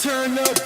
Turn up.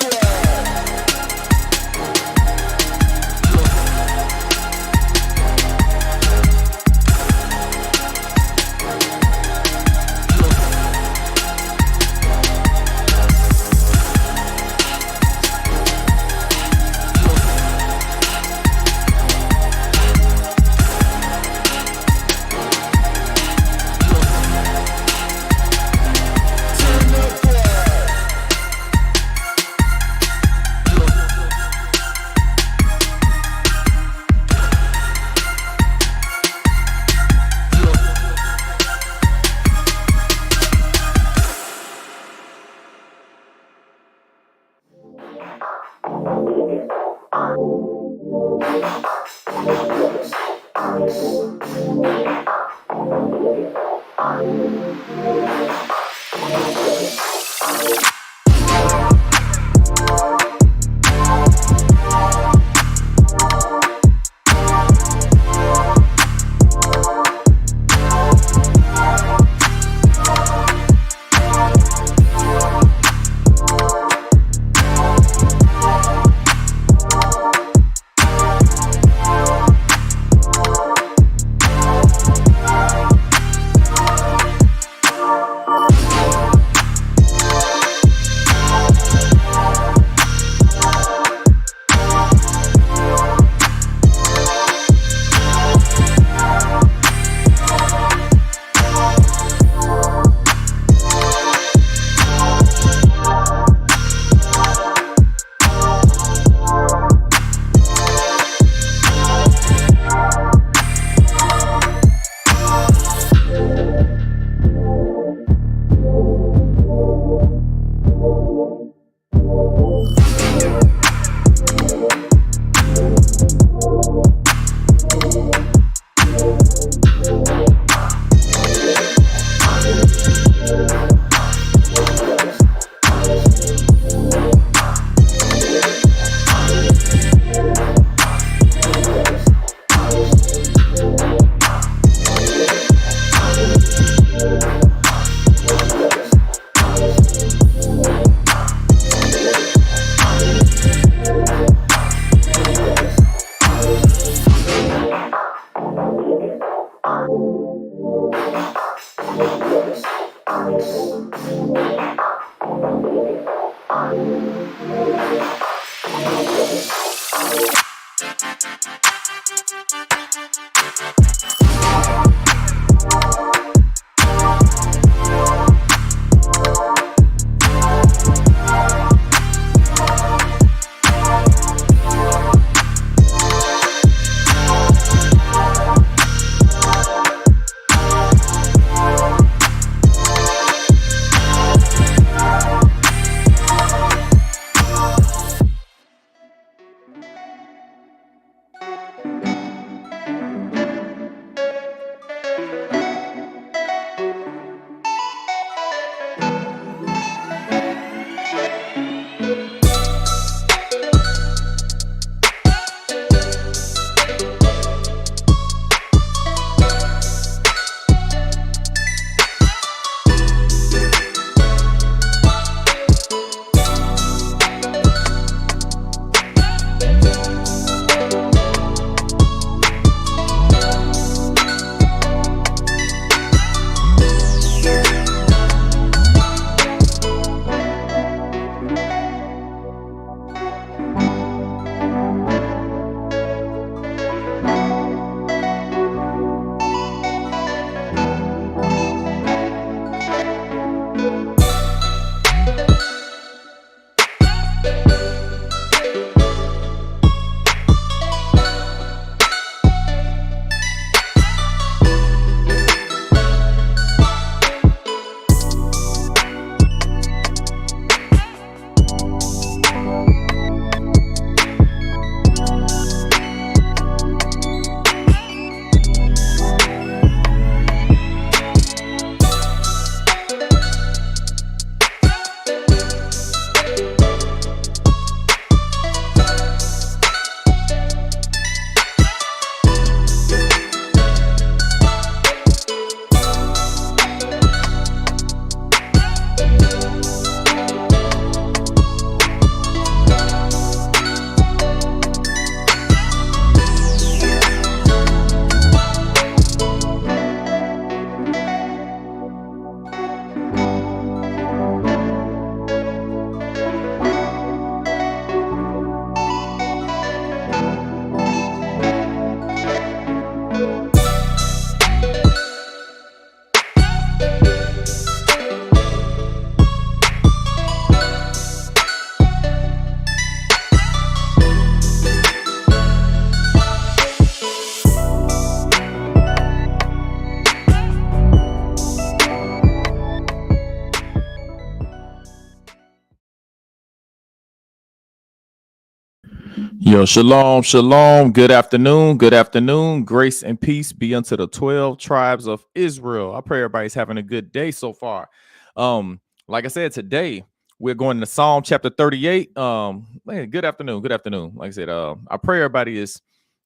Yo, shalom, shalom. Good afternoon. Good afternoon. Grace and peace be unto the 12 tribes of Israel. I pray everybody's having a good day so far. Like I said, today we're going to Psalm chapter 38. Man, good afternoon. Good afternoon. Like I said, I pray everybody is,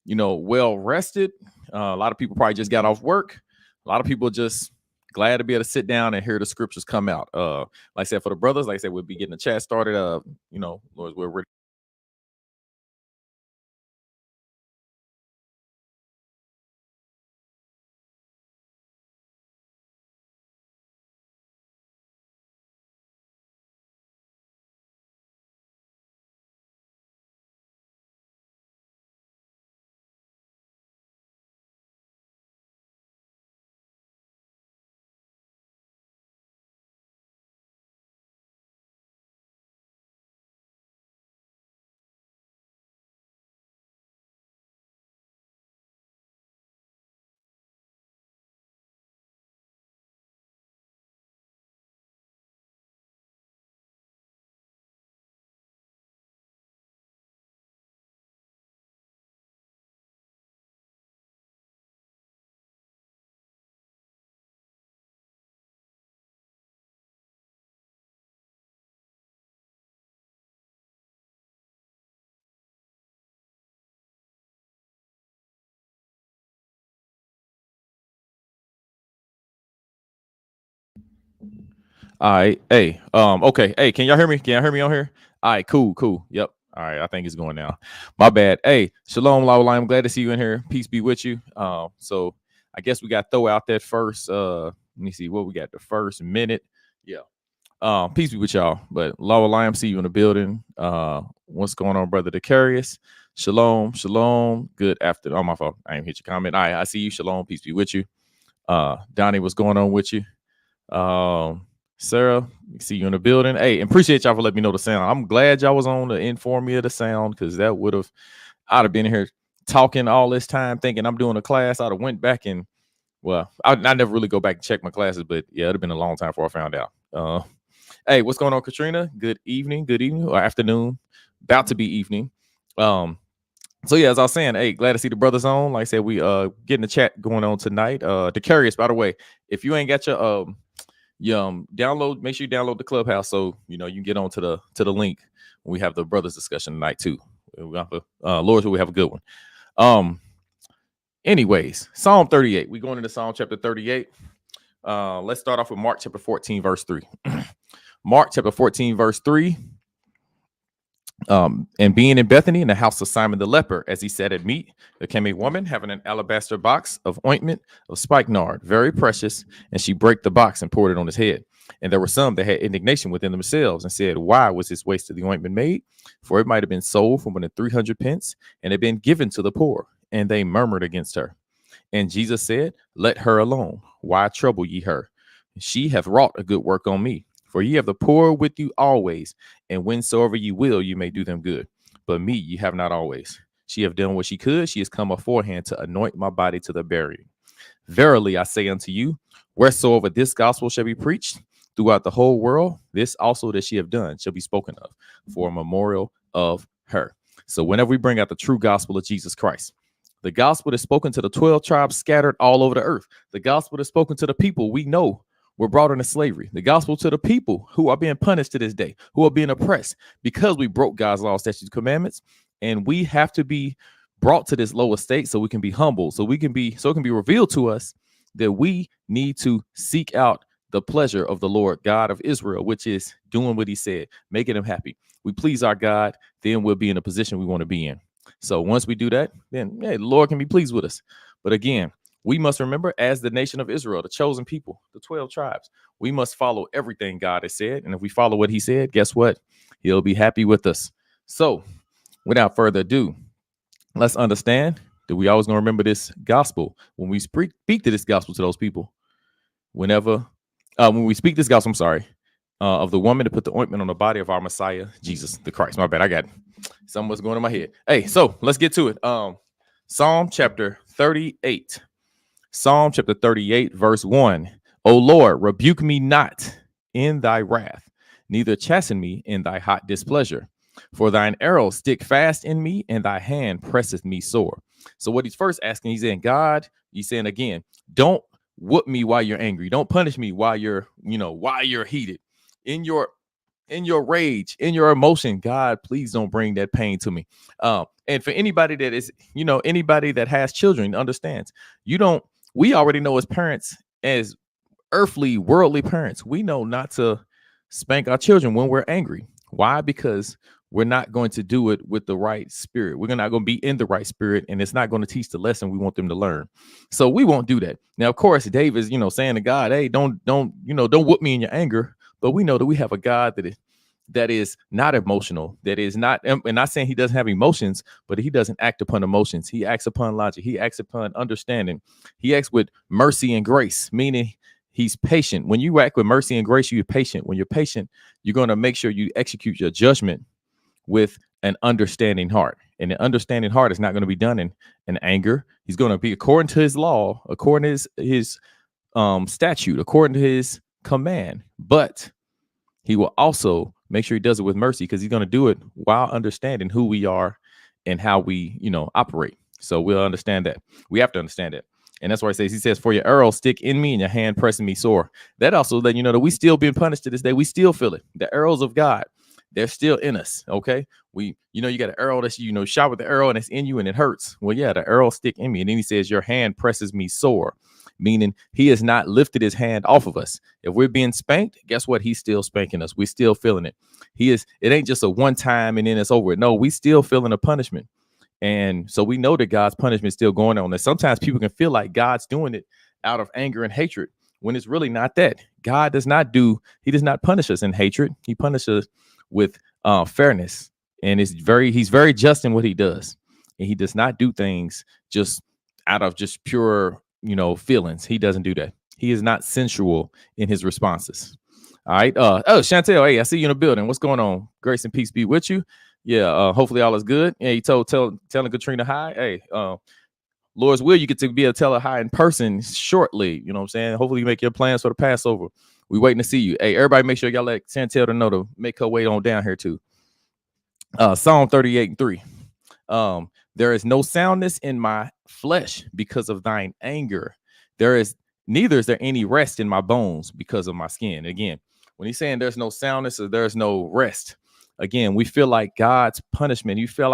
well rested. A lot of people probably just got off work. A lot of people just glad to be able to sit down and hear the scriptures come out. Like I said, for the brothers, like I said, we'll be getting the chat started. Lord, we're ready. All right. Hey, okay. Hey, can y'all hear me? Can y'all hear me on here? All right, cool, cool. Yep. All right, I think it's going now. My bad. Hey, shalom, Lawala. I'm glad to see you in here. Peace be with you. So I guess we got to throw out that first let me see what we got, the first minute. Yeah. Peace be with y'all. But Lawala, I see you in the building. What's going on, brother Decarius? Shalom, shalom. Good afternoon. Oh, my fault. I ain't hit your comment. All right, I see you. Shalom, peace be with you. Donnie, what's going on with you? Sarah, see you in the building. Hey, and appreciate y'all for letting me know the sound. I'm glad y'all was on to inform me of the sound because that I'd have been here talking all this time thinking I'm doing a class. I'd have went back and I never really go back and check my classes, but yeah, it'd have been a long time before I found out. Hey, what's going on, Katrina? Good evening, or afternoon, about to be evening. So yeah, as I was saying, hey, glad to see the brothers on. Like I said, we getting the chat going on tonight. Decarius, by the way, if you ain't got your download, make sure you download the clubhouse so you can get on to the link when we have the brothers discussion tonight too. Lord, we have a good one. Anyways, Psalm 38. We're going into Psalm chapter 38. Let's start off with Mark chapter 14, verse 3. Mark chapter 14, verse 3. And being in Bethany in the house of Simon the leper, as he sat at meat, there came a woman having an alabaster box of ointment of spikenard, very precious, and she brake the box and poured it on his head. And there were some that had indignation within themselves and said, why was this waste of the ointment made? For it might have been sold for more than 300 pence and had been given to the poor. And they murmured against her. And Jesus said, let her alone. Why trouble ye her? She hath wrought a good work on me. For ye have the poor with you always, and whensoever ye will, you may do them good. But me ye have not always. She have done what she could. She has come aforehand to anoint my body to the burying. Verily I say unto you, wheresoever this gospel shall be preached throughout the whole world, this also that she have done shall be spoken of for a memorial of her. So whenever we bring out the true gospel of Jesus Christ, the gospel that's spoken to the 12 tribes scattered all over the earth, the gospel that's spoken to the people we know were brought into slavery, the gospel to the people who are being punished to this day, who are being oppressed because we broke God's law, statutes, commandments, and we have to be brought to this lower state so we can be humble, so it can be revealed to us that we need to seek out the pleasure of the Lord God of Israel, which is doing what he said, making him happy. We please our God, then we'll be in a position we want to be in. So once we do that, then the Lord can be pleased with us. But again, we must remember, as the nation of Israel, the chosen people, the 12 tribes, we must follow everything God has said. And if we follow what he said, guess what? He'll be happy with us. So without further ado, let's understand that we always going to remember this gospel when we speak to this gospel to those people. When we speak this gospel, of the woman to put the ointment on the body of our Messiah, Jesus the Christ. My bad, I got something was going in my head. Hey, so let's get to it. Psalm chapter 38. Psalm chapter 38, verse 1. O Lord, rebuke me not in thy wrath, neither chasten me in thy hot displeasure. For thine arrows stick fast in me, and thy hand presseth me sore. So what he's first asking, he's saying, God, he's saying again, don't whoop me while you're angry. Don't punish me while you're heated. In your rage, in your emotion, God, please don't bring that pain to me. And for anybody that is, anybody that has children understands, we already know as parents, as earthly, worldly parents, we know not to spank our children when we're angry. Why? Because we're not going to do it with the right spirit. We're not going to be in the right spirit, and it's not going to teach the lesson we want them to learn. So we won't do that. Now, of course, Dave is, saying to God, hey, don't whoop me in your anger. But we know that we have a God that is not emotional, that is not, and not saying he doesn't have emotions, but he doesn't act upon emotions. He acts upon logic. He acts upon understanding. He acts with mercy and grace, meaning he's patient. When you act with mercy and grace, you're patient. When you're patient, you're going to make sure you execute your judgment with an understanding heart. And an understanding heart is not going to be done in anger. He's going to be according to his law, according to his statute, according to his command. But he will also make sure he does it with mercy, because he's going to do it while understanding who we are and how we, operate. So we'll understand that. We have to understand it. And that's why he says, for your arrows stick in me and your hand pressing me sore. That also let you know that we still being punished to this day. We still feel it. The arrows of God, they're still in us. Okay. You got an arrow that's, shot with the arrow and it's in you and it hurts. Well, yeah, the arrow stick in me. And then he says, your hand presses me sore, meaning he has not lifted his hand off of us. If we're being spanked, guess what? He's still spanking us. We're still feeling it. It ain't just a one time and then it's over. No, we still feeling a punishment. And so we know that God's punishment is still going on. And sometimes people can feel like God's doing it out of anger and hatred, when it's really not that. God does not punish us in hatred. He punishes us with fairness. And he's very just in what he does. And he does not do things just out of just pure, feelings. He doesn't do that. He is not sensual in his responses. All right. Chantel, hey, I see you in the building. What's going on? Grace and peace be with you. Yeah, hopefully all is good. Yeah, you telling Katrina hi. Hey, Lord's will, you get to be able to tell her hi in person shortly. You know what I'm saying? Hopefully you make your plans for the Passover. We waiting to see you. Hey, everybody make sure y'all let Chantel to know to make her way on down here too. Psalm 38:3. There is no soundness in my flesh because of thine anger. Neither is there any rest in my bones because of my skin. Again, when he's saying there's no soundness or there's no rest, again, we feel like God's punishment. We feel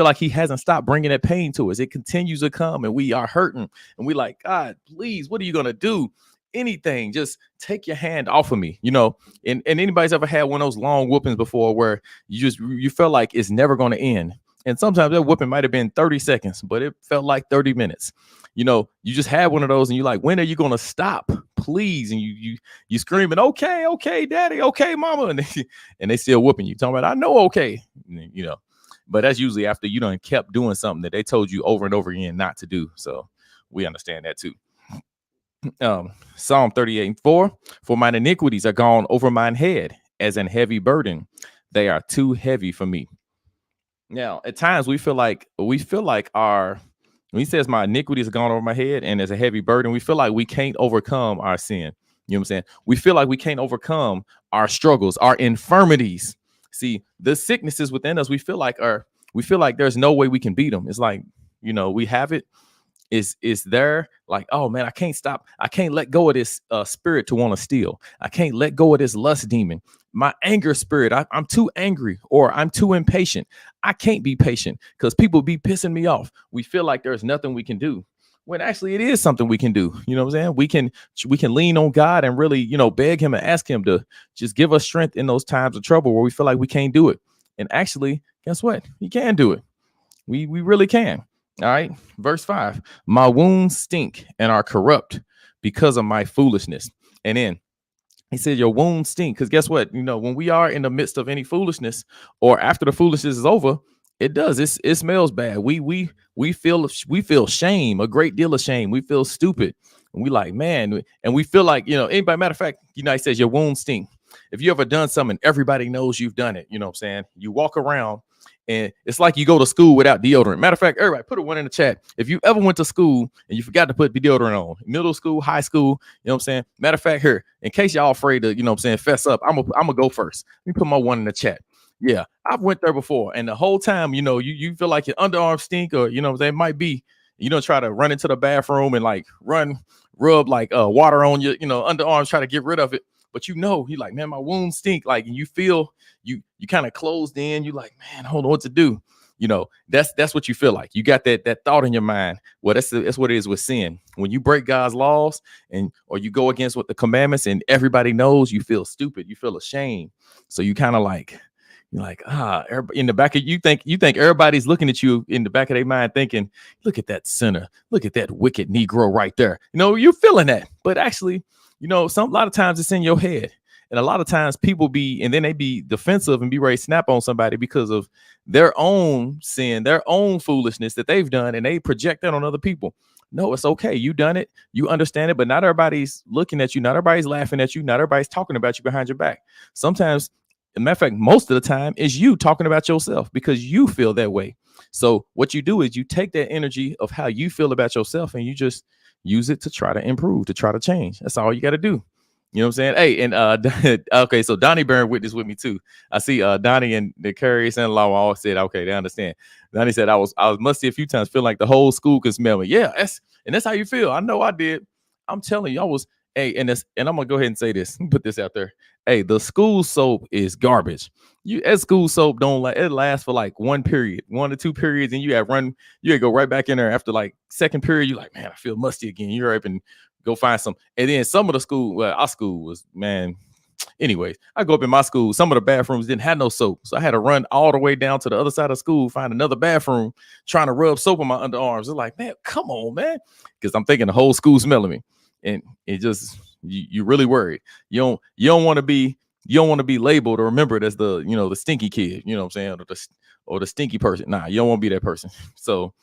like he hasn't stopped bringing that pain to us. It continues to come and we are hurting. And we like, God, please, what are you going to do? Anything, just take your hand off of me, and anybody's ever had one of those long whoopings before where you felt like it's never going to end. And sometimes that whooping might have been 30 seconds, but it felt like 30 minutes. You just had one of those and you're like, when are you going to stop? Please. And you screaming, okay, daddy, okay, mama. And they still whooping you. Talking about, I know, okay. But that's usually after you done kept doing something that they told you over and over again not to do. So we understand that too. Psalm 38:4. For mine iniquities are gone over mine head as an heavy burden. They are too heavy for me. Now, at times we feel like when he says my iniquities are gone over my head and as a heavy burden, we feel like we can't overcome our sin. You know what I'm saying? We feel like we can't overcome our struggles, our infirmities. See, the sicknesses within us, we feel like there's no way we can beat them. It's like, we have it. Is there, like, oh man, I can't stop. I can't let go of this spirit to want to steal. I can't let go of this lust demon. My anger spirit, I'm too angry or I'm too impatient. I can't be patient because people be pissing me off. We feel like there's nothing we can do, when actually it is something we can do. You know what I'm saying? We can lean on God and really, beg him and ask him to just give us strength in those times of trouble where we feel like we can't do it. And actually, guess what? He can do it. We really can. All right. Verse 5, my wounds stink and are corrupt because of my foolishness. And then he said, your wounds stink. Because guess what? When we are in the midst of any foolishness or after the foolishness is over, it smells bad. We feel shame, a great deal of shame. We feel stupid. And we like, man, and we feel like, anybody, matter of fact, he says your wounds stink. If you ever done something, everybody knows you've done it. You know what I'm saying? You walk around and it's like you go to school without deodorant. Matter of fact, everybody put a one in the chat. If you ever went to school and you forgot to put deodorant on, middle school, high school, you know what I'm saying? Matter of fact, here, in case y'all afraid to, fess up, I'm gonna go first. Let me put my one in the chat. Yeah, I've went there before, and the whole time, you feel like your underarm stink, or they might be, try to run into the bathroom and like rub like water on your, underarms, try to get rid of it. But you like, man, my wounds stink. Like, and you feel you kind of closed in. You like, man, I don't know what to do. That's what you feel like. You got that thought in your mind. Well, that's what it is with sin. When you break God's laws or you go against what the commandments, and everybody knows, you feel stupid. You feel ashamed. So you kind of like, you're like, in the back of you think everybody's looking at you in the back of their mind thinking, look at that sinner, look at that wicked Negro right there. You're feeling that. But actually, a lot of times it's in your head. And a lot of times people they be defensive and be ready to snap on somebody because of their own sin, their own foolishness that they've done, and they project that on other people. No, it's okay. You done it. You understand it, but not everybody's looking at you. Not everybody's laughing at you. Not everybody's talking about you behind your back. Sometimes, as a matter of fact, most of the time is you talking about yourself because you feel that way. So what you do is you take that energy of how you feel about yourself and you just use it to try to improve, to try to change. That's all you got to do. You know what I'm saying? Hey, and okay, so Donnie bearing witness with me too. I see Donnie and the Curry son-in-law all said, okay, they understand. Donnie said, I was musty a few times, feel like the whole school could smell me. Yeah, that's how you feel. I know I did. I'm telling you, I was. Hey, and I'm gonna go ahead and say this. Put this out there. Hey, the school soap is garbage. School soap don't like it lasts for like 1 period, 1 to 2 periods, and you go right back in there after like second period. You're like, man, I feel musty again. You're up and go find some. And then some of the school, our school was, man. Anyways, I go up in my school. Some of the bathrooms didn't have no soap, so I had to run all the way down to the other side of school, find another bathroom, trying to rub soap on my underarms. It's like, man, come on, man, because I'm thinking the whole school smelling me. And it just you're really worried. You don't want to be labeled or remembered as the the stinky kid, you know what I'm saying, or the stinky person. Nah, you don't want to be that person. So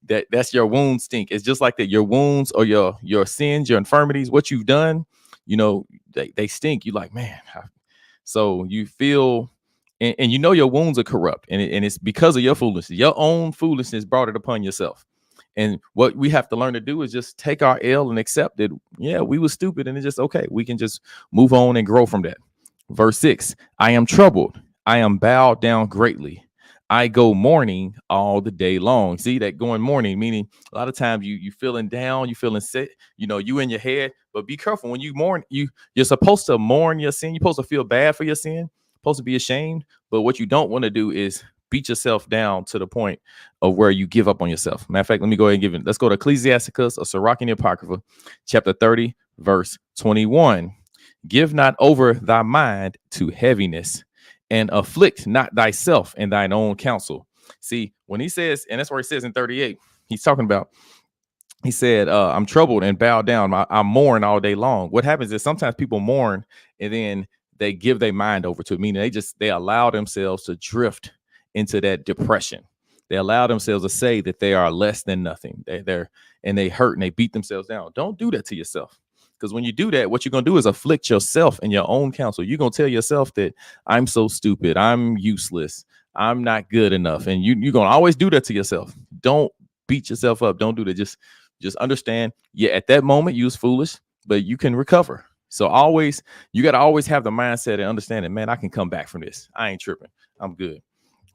that's your wounds stink. It's just like that. Your wounds or your sins, your infirmities, what you've done, they stink. You like, man. So you feel, and your wounds are corrupt, and it's because of your foolishness. Your own foolishness brought it upon yourself. And what we have to learn to do is just take our L and accept it. Yeah, we were stupid, and it's just okay. We can just move on and grow from that. Verse 6, I am troubled. I am bowed down greatly. I go mourning all the day long. See that going mourning, meaning a lot of times you feeling down, you feeling sick, you in your head. But be careful when you mourn. You're supposed to mourn your sin. You're supposed to feel bad for your sin, supposed to be ashamed. But what you don't want to do is beat yourself down to the point of where you give up on yourself. Matter of fact, let me go ahead and give it. Let's go to Ecclesiasticus or Sirach in the Apocrypha, chapter 30, verse 21. Give not over thy mind to heaviness, and afflict not thyself in thine own counsel. See, when he says, and that's where he says in 38, he's talking about, he said, I'm troubled and bowed down. I mourn all day long. What happens is sometimes people mourn and then they give their mind over to it, meaning they allow themselves to drift into that depression. They allow themselves to say that they are less than nothing. They hurt and they beat themselves down. Don't do that to yourself. Because when you do that, what you're going to do is afflict yourself in your own counsel. You're going to tell yourself that I'm so stupid. I'm useless. I'm not good enough. And you're going to always do that to yourself. Don't beat yourself up. Don't do that. Just understand. Yeah, at that moment, you was foolish, but you can recover. So you got to always have the mindset and understanding, man, I can come back from this. I ain't tripping. I'm good.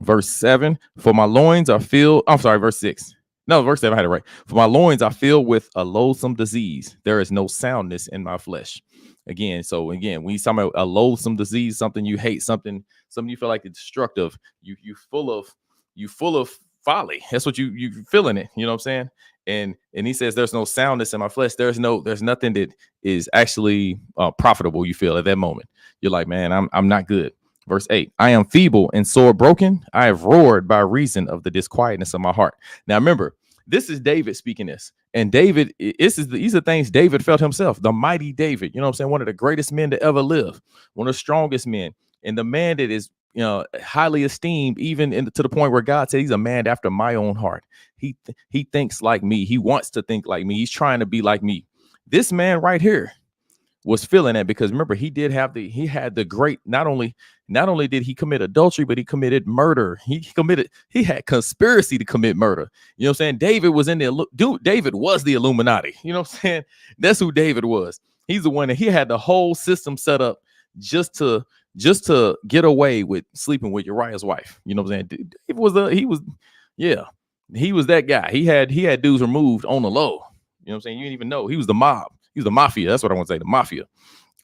Verse 7, for my loins are filled. I'm sorry, verse 6. No, verse 7, I had it right. For my loins are filled with a loathsome disease. There is no soundness in my flesh. Again, when you talk about a loathsome disease, something you hate, something you feel like it's destructive, you full of folly. That's what you feeling it. You know what I'm saying? And he says there's no soundness in my flesh. There's nothing that is actually profitable. You feel at that moment. You're like, man, I'm not good. Verse 8, I am feeble and sore broken. I have roared by reason of the disquietness of my heart. Now, remember, this is David speaking this. And David, these are things David felt himself, the mighty David, you know what I'm saying? One of the greatest men to ever live, one of the strongest men. And the man that is, highly esteemed, even to the point where God said he's a man after my own heart. He thinks like me. He wants to think like me. He's trying to be like me. This man right here was feeling that because remember, he had the great, not only did he commit adultery, but he committed murder. He had conspiracy to commit murder. You know what I'm saying? David was the Illuminati. You know what I'm saying? That's who David was. He's the one that he had the whole system set up just to just to get away with sleeping with Uriah's wife. You know what I'm saying? Yeah, he was that guy. He had dudes removed on the low. You know what I'm saying? You didn't even know he was the mob. He was the mafia. That's what I want to say. The mafia.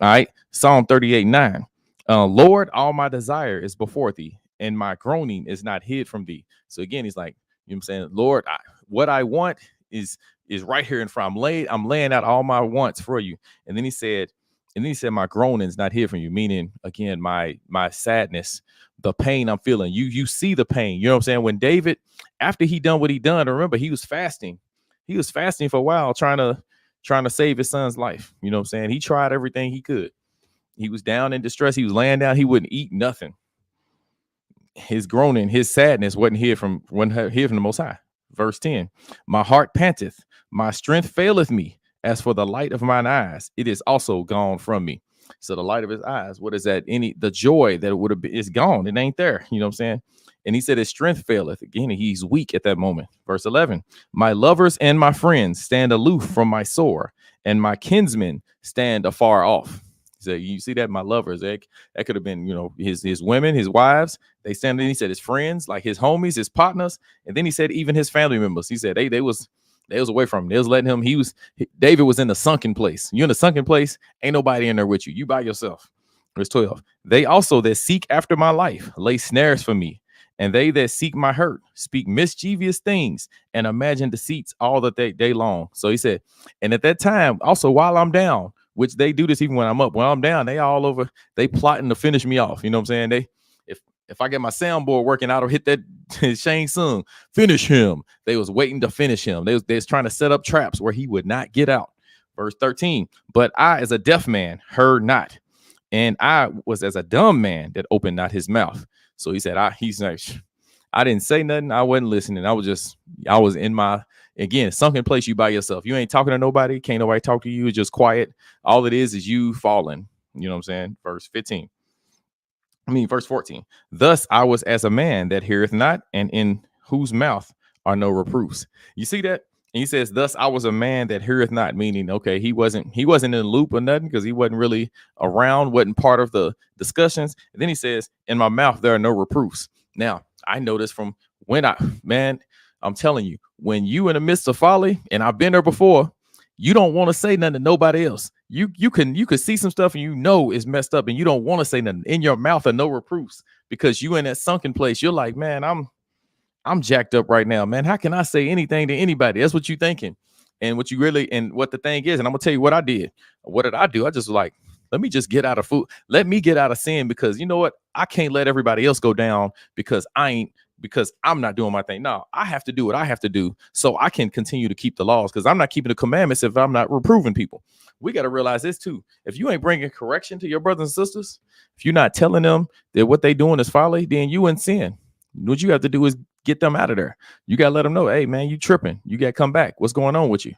All right. Psalm 38:9. Lord, all my desire is before thee, and my groaning is not hid from thee. So again, he's like, you know what I'm saying, Lord, what I want is right here in front. I'm laying out all my wants for you. And then he said, my groaning is not hid from you, meaning again, my sadness, the pain I'm feeling. You see the pain. You know what I'm saying? When David, after he done what he done, remember, he was fasting. He was fasting for a while, trying to save his son's life. You know what I'm saying? He tried everything he could. He was down in distress. He was laying down. He wouldn't eat nothing. His groaning, his sadness wasn't here from the Most High. Verse 10, my heart panteth, my strength faileth me. As for the light of mine eyes, it is also gone from me. So the light of his eyes, what is that? The joy that would have been is gone. It ain't there. You know what I'm saying? And he said his strength faileth. Again, he's weak at that moment. Verse 11, my lovers and my friends stand aloof from my sore, and my kinsmen stand afar off. So you see that? My lovers, that could have been, his women, his wives. They stand. He said his friends, like his homies, his partners, and then he said even his family members. He said they was away from him. They was letting him. David was in the sunken place. You in the sunken place? Ain't nobody in there with you. You by yourself. Verse 12. They also that seek after my life lay snares for me, and they that seek my hurt speak mischievous things and imagine deceits all the day long. So he said, and at that time, also while I'm down, which they do this even when I'm up. When I'm down, they all over. They plotting to finish me off. You know what I'm saying? If I get my soundboard working out or hit that Shang Tsung, finish him. They was waiting to finish him. They was trying to set up traps where he would not get out. Verse 13. But I, as a deaf man, heard not, and I was as a dumb man that opened not his mouth. So he said, he's like, I didn't say nothing. I wasn't listening. I was in my, again, sunken place. You by yourself. You ain't talking to nobody. Can't nobody talk to you. It's just quiet. All it is you falling. You know what I'm saying? Verse 14. Thus I was as a man that heareth not, and in whose mouth are no reproofs. You see that? And he says, thus I was a man that heareth not, meaning, okay, he wasn't in the loop or nothing because he wasn't really around, wasn't part of the discussions. And then he says, in my mouth, there are no reproofs. Now, I know this from I'm telling you, when you in the midst of folly, and I've been there before, you don't want to say nothing to nobody else. You could see some stuff and it's messed up and you don't want to say nothing. In your mouth are no reproofs because you in that sunken place. You're like, man, I'm jacked up right now, man. How can I say anything to anybody? That's what you're thinking. And what the thing is, and I'm gonna tell you what I did. What did I do? I just like, let me just get out of food. Let me get out of sin because you know what? I can't let everybody else go down because I'm not doing my thing. No, I have to do what I have to do so I can continue to keep the laws because I'm not keeping the commandments if I'm not reproving people. We got to realize this too. If you ain't bringing correction to your brothers and sisters, if you're not telling them that what they doing is folly, then you in sin. What you have to do is get them out of there. You got to let them know, hey, man, you tripping. You got to come back. What's going on with you?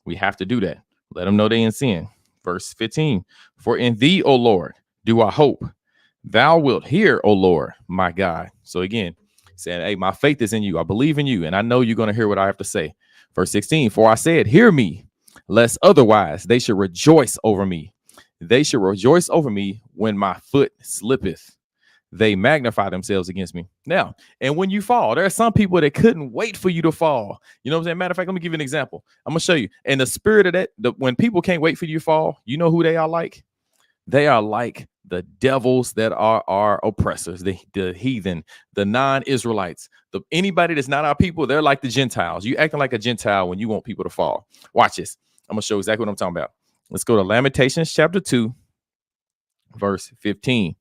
We have to do that. Let them know they in sin. Verse 15, for in thee, O Lord, do I hope. Thou wilt hear, O Lord, my God. So again, saying, hey, my faith is in you. I believe in you. And I know you're going to hear what I have to say. Verse 16, for I said, hear me, lest otherwise they should rejoice over me. They should rejoice over me when my foot slippeth. They magnify themselves against me. Now, and when you fall, there are some people that couldn't wait for you to fall. You know what I'm saying? Matter of fact, let me give you an example. I'm going to show you. And the spirit of that, when people can't wait for you to fall, you know who they are like? They are like the devils that are our oppressors, the heathen, the non-Israelites, anybody that's not our people. They're like the Gentiles. You acting like a Gentile when you want people to fall. Watch this. I'm going to show exactly what I'm talking about. Let's go to Lamentations chapter 2, verse 15.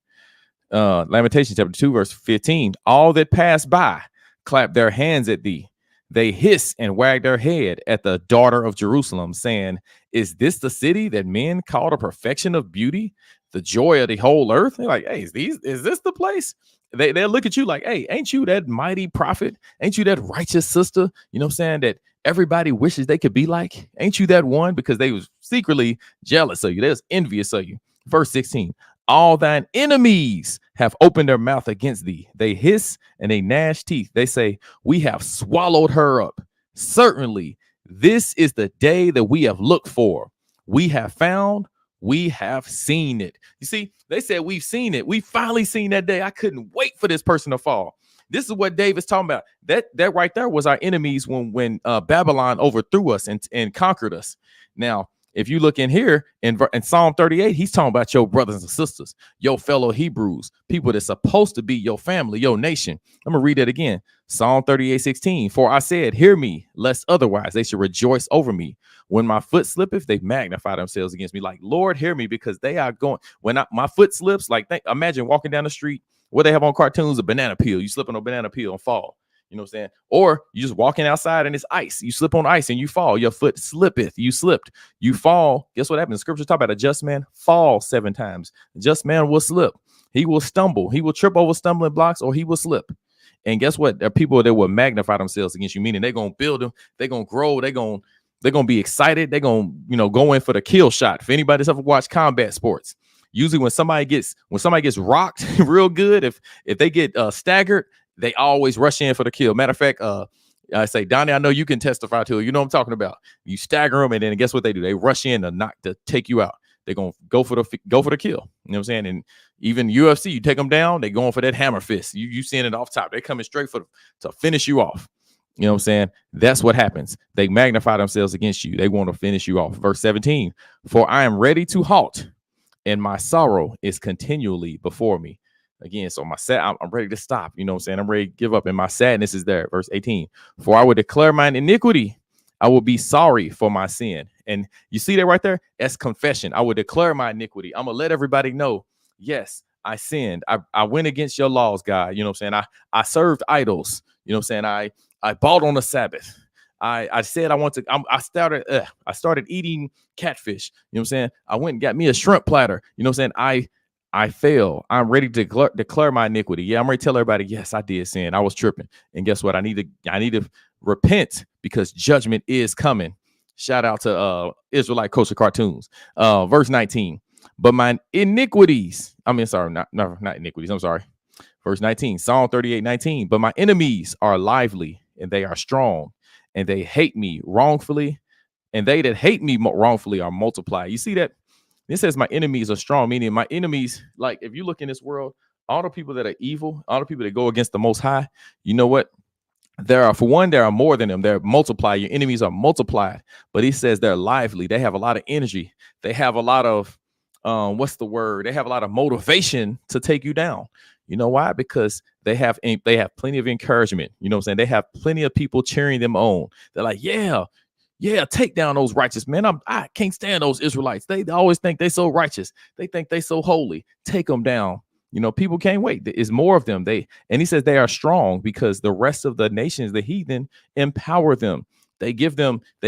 Lamentations chapter 2, verse 15. All that pass by clap their hands at thee. They hiss and wag their head at the daughter of Jerusalem, saying, is this the city that men call the perfection of beauty, the joy of the whole earth? They're like, hey, is this the place? They'll look at you like, hey, ain't you that mighty prophet? Ain't you that righteous sister? You know what I'm saying? That everybody wishes they could be like? Ain't you that one? Because they was secretly jealous of you. They was envious of you. Verse 16. All thine enemies have opened their mouth against thee. They hiss and they gnash teeth. They say, we have swallowed her up. Certainly, this is the day that we have looked for. We have found We have seen it. You see, they said we've seen it. We finally seen that day. I couldn't wait for this person to fall. This is what David's talking about. That right there was our enemies when Babylon overthrew us and conquered us. Now, if you look in here in Psalm 38, he's talking about your brothers and sisters, your fellow Hebrews, people that's supposed to be your family, your nation. I'm going to read that again. Psalm 38:16. For I said, hear me, lest otherwise they should rejoice over me. When my foot slippeth, they magnify themselves against me. Like, Lord, hear me, because they are going. When my foot slips, like, imagine walking down the street. What they have on cartoons, a banana peel. You slip on a banana peel and fall. You know what I'm saying? Or you just walking outside and it's ice. You slip on ice and you fall. Your foot slippeth. You slipped. You fall. Guess what happens? Scripture talk about a just man fall 7 times. A just man will slip. He will stumble. He will trip over stumbling blocks, or he will slip. And guess what? There are people that will magnify themselves against you, meaning they're going to build them. They're going to grow. They're going to be excited. They're going to, go in for the kill shot. If anybody's ever watched combat sports, usually when somebody gets rocked real good, if they get staggered, they always rush in for the kill. Matter of fact, I say, Donnie, I know you can testify to it. You know what I'm talking about. You stagger them, and then guess what they do? They rush in to take you out. They're gonna go for the kill. You know what I'm saying? And even UFC, you take them down, they going for that hammer fist. You seeing it off top. They're coming straight to finish you off. You know what I'm saying? That's what happens. They magnify themselves against you. They want to finish you off. Verse 17. For I am ready to halt, and my sorrow is continually before me. Again, so I'm ready to stop. You know what I'm saying? I'm ready to give up, and my sadness is there. Verse 18. For I will declare mine iniquity. I will be sorry for my sin. And you see that right there? That's confession. I will declare my iniquity. I'm going to let everybody know, yes, I sinned. I went against your laws, God. You know what I'm saying? I served idols. You know what I'm saying? I bought on the Sabbath. I said I want to. I started eating catfish. You know what I'm saying? I went and got me a shrimp platter. You know what I'm saying? I fail. I'm ready to declare my iniquity. Yeah, I'm ready to tell everybody, yes, I did sin. I was tripping. And guess what? I need to repent, because judgment is coming. Shout out to Israelite Culture Cartoons. Verse 19. But my iniquities, not iniquities. I'm sorry. Verse 19, Psalm 38:19. But my enemies are lively, and they are strong, and they hate me wrongfully, and they that hate me wrongfully are multiplied. You see that? It says my enemies are strong, meaning my enemies, like if you look in this world, all the people that are evil, all the people that go against the Most High, you know what? There are more than them. They're multiplied. Your enemies are multiplied. But he says they're lively. They have a lot of energy. They have a lot of, They have a lot of motivation to take you down. You know why? Because they have plenty of encouragement. You know what I'm saying? They have plenty of people cheering them on. They're like, yeah, take down those righteous men. I can't stand those Israelites. They always think they so righteous. They think they so holy. Take them down. People can't wait. It's more of them. And he says they are strong because the rest of the nations, the heathen, empower them. They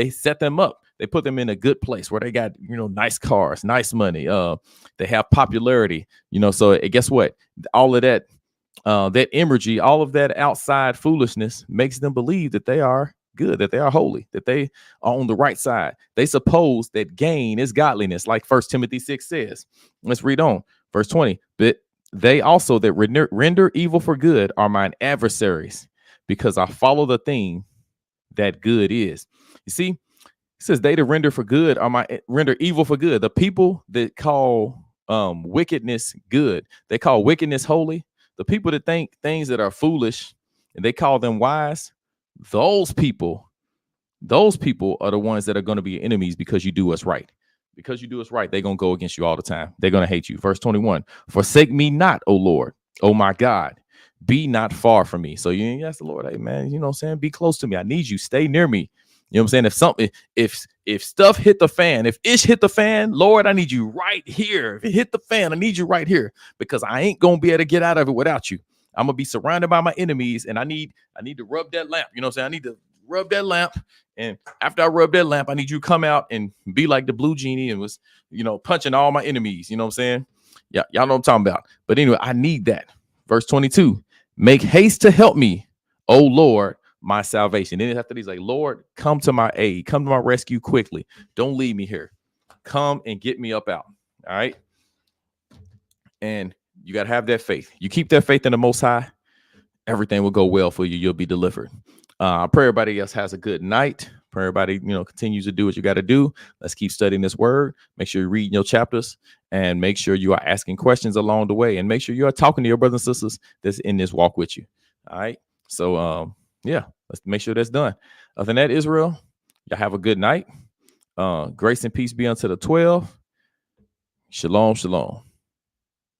set them up. They put them in a good place where they got, nice cars, nice money. They have popularity, so guess what? All of that, that energy, all of that outside foolishness makes them believe that they are good, that they are holy, that they are on the right side. They suppose that gain is godliness, like 1 Timothy 6 says. Let's read on. Verse 20. But they also that render evil for good are mine adversaries, because I follow the thing that good is. You see, it says they that render evil for good. The people that call wickedness good, they call wickedness holy. The people that think things that are foolish and they call them wise, those people are the ones that are going to be enemies because you do what's right. Because you do what's right, they're going to go against you all the time. They're going to hate you. Verse 21, forsake me not, O Lord, O my God, be not far from me. So you ask the Lord, hey man, you know what I'm saying? Be close to me. I need you. Stay near me. You know what I'm saying? If stuff hit the fan, if ish hit the fan, Lord, I need you right here. If it hit the fan, I need you right here, because I ain't going to be able to get out of it without you. I'm going to be surrounded by my enemies, and I need to rub that lamp. You know what I'm saying? I need to rub that lamp. And after I rub that lamp, I need you to come out and be like the blue genie and was, punching all my enemies. You know what I'm saying? Yeah, y'all know what I'm talking about. But anyway, I need that. Verse 22, make haste to help me, O Lord, my salvation. Then after these, like, Lord, come to my aid, come to my rescue quickly. Don't leave me here. Come and get me up out. All right. And you got to have that faith. You keep that faith in the Most High, everything will go well for you. You'll be delivered. I pray everybody else has a good night. Pray everybody, continues to do what you got to do. Let's keep studying this word. Make sure you're reading your chapters and make sure you are asking questions along the way, and make sure you are talking to your brothers and sisters that's in this walk with you. All right. So, yeah, let's make sure that's done. Other than that, Israel, y'all have a good night. Grace and peace be unto the 12. Shalom, shalom.